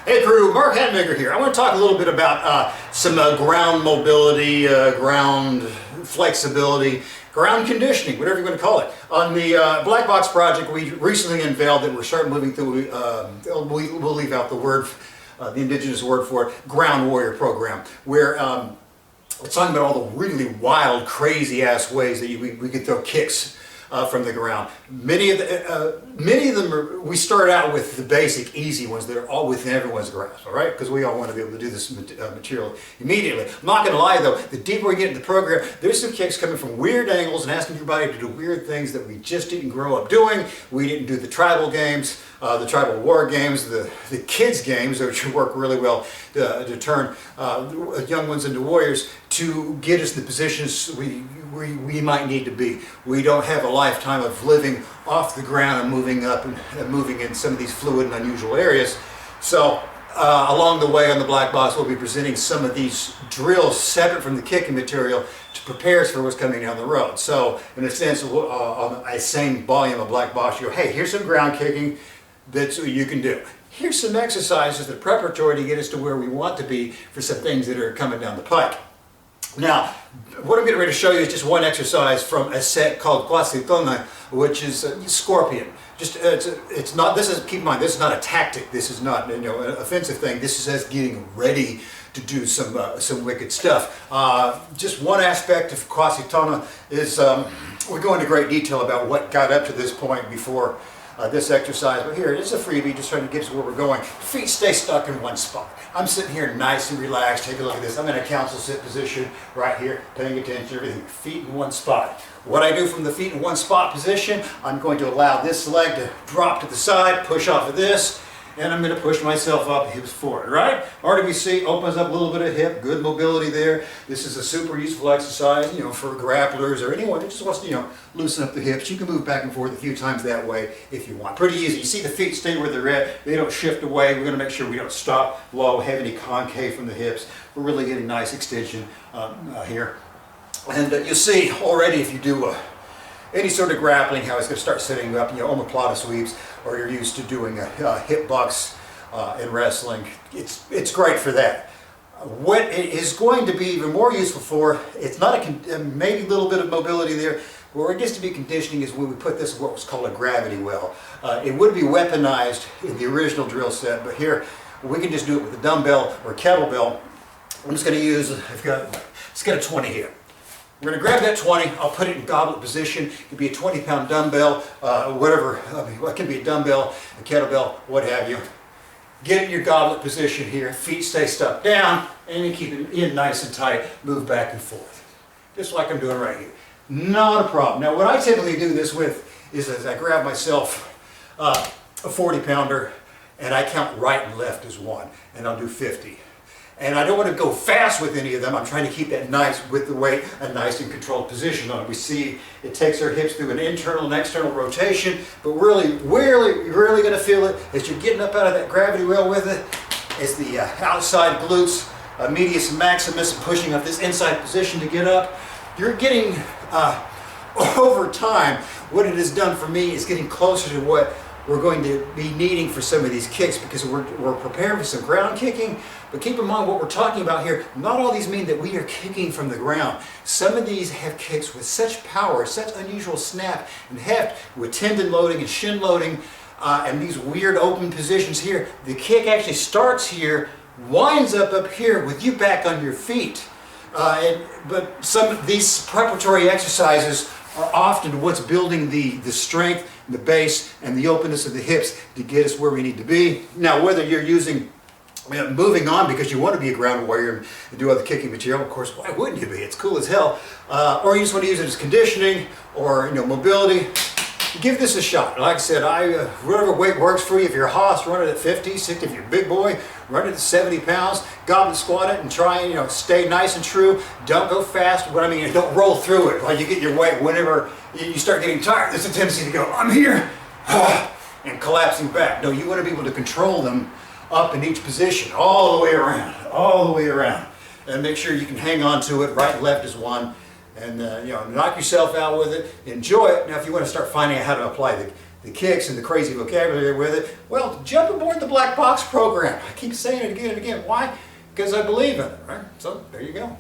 Hey crew, Mark Hatmaker here. I want to talk a little bit about some ground mobility, ground flexibility, ground conditioning, whatever you want to call it. On the Black Box project, we recently unveiled that we're starting moving through, we'll leave out the word, the indigenous word for it, Ground Warrior program, where it's talking about all the really wild, crazy ass ways that we could throw kicks from the ground. Many of them we start out with the basic, easy ones that are all within everyone's grasp, all right? Because we all want to be able to do this material immediately. I'm not going to lie though, the deeper we get into the program, there's some kicks coming from weird angles and asking everybody to do weird things that we just didn't grow up doing. We didn't do the tribal games, the tribal war games, the kids games, which work really well to turn young ones into warriors, to get us the positions we might need to be. We don't have a lifetime of living off the ground and moving up and moving in some of these fluid and unusual areas. So along the way on the Black Box, we'll be presenting some of these drills separate from the kicking material to prepare us for what's coming down the road. So in a sense, on a same volume of Black Box, you go, hey, here's some ground kicking that you can do. Here's some exercises that are preparatory to get us to where we want to be for some things that are coming down the pike. Now, what I'm getting ready to show you is just one exercise from a set called Quasitona, which is scorpion. Just it's not. This is, keep in mind, this is not a tactic. This is not an offensive thing. This is us getting ready to do some wicked stuff. Just one aspect of Quasitona is we go into great detail about what got up to this point before this exercise, but here, it's a freebie, just trying to get us where we're going. Feet stay stuck in one spot. I'm sitting here nice and relaxed. Take a look at this. I'm in a council sit position right here, paying attention to everything. Feet in one spot. What I do from the feet in one spot position, I'm going to allow this leg to drop to the side, push off of this, and I'm going to push myself up, hips forward, right? RWC opens up a little bit of hip, good mobility there. This is a super useful exercise, for grapplers or anyone who just wants to, loosen up the hips. You can move back and forth a few times that way if you want. Pretty easy. You see the feet stay where they're at. They don't shift away. We're going to make sure we don't stop while we have any concave from the hips. We're really getting nice extension here. And you'll see already if you do any sort of grappling, how it's going to start setting up, omoplata sweeps, or you're used to doing hip bucks in wrestling. It's great for that. What it is going to be even more useful for, it's not maybe a little bit of mobility there, where it gets to be conditioning is when we put this in what was called a gravity well. It would be weaponized in the original drill set, but here we can just do it with a dumbbell or a kettlebell. I'm just going to use, let's get a 20 here. We're going to grab that 20, I'll put it in goblet position. It could be a 20-pound dumbbell, whatever, it can be a dumbbell, a kettlebell, what have you. Get it in your goblet position here, feet stay stuck down, and you keep it in nice and tight, move back and forth. Just like I'm doing right here. Not a problem. Now what I typically do this with is as I grab myself a 40-pounder, and I count right and left as one, and I'll do 50. And I don't want to go fast with any of them. I'm trying to keep that nice with the weight, a nice and controlled position on it. We see it takes our hips through an internal and external rotation, but really going to feel it as you're getting up out of that gravity well with it, is the outside glutes, medius and maximus, and pushing up this inside position to get up. You're getting, over time, what it has done for me is getting closer to what we're going to be needing for some of these kicks, because we're preparing for some ground kicking. But keep in mind what we're talking about here, not all these mean that we are kicking from the ground. Some of these have kicks with such power, such unusual snap and heft, with tendon loading and shin loading, and these weird open positions here. The kick actually starts here, winds up here with you back on your feet. But some of these preparatory exercises are often what's building the strength, the base, and the openness of the hips to get us where we need to be. Now, whether you're using, moving on because you want to be a ground warrior and do other kicking material, of course, why wouldn't you be? It's cool as hell. Or you just want to use it as conditioning or mobility. Give this a shot. Like I said, whatever weight works for you. If you're a hoss, run it at 50, 60. If you're a big boy, run it at 70 pounds. Goblet squat it and try and stay nice and true. Don't go fast. What I mean, don't roll through it. Like you get your weight whenever you start getting tired. There's a tendency to go, I'm here, and collapsing back. No, you want to be able to control them up in each position, all the way around, and make sure you can hang on to it. Right and left is one. And knock yourself out with it, enjoy it. Now if you want to start finding out how to apply the kicks and the crazy vocabulary with it, well, jump aboard the Black Box program. I keep saying it again and again. Why? Because I believe in it, right? So there you go.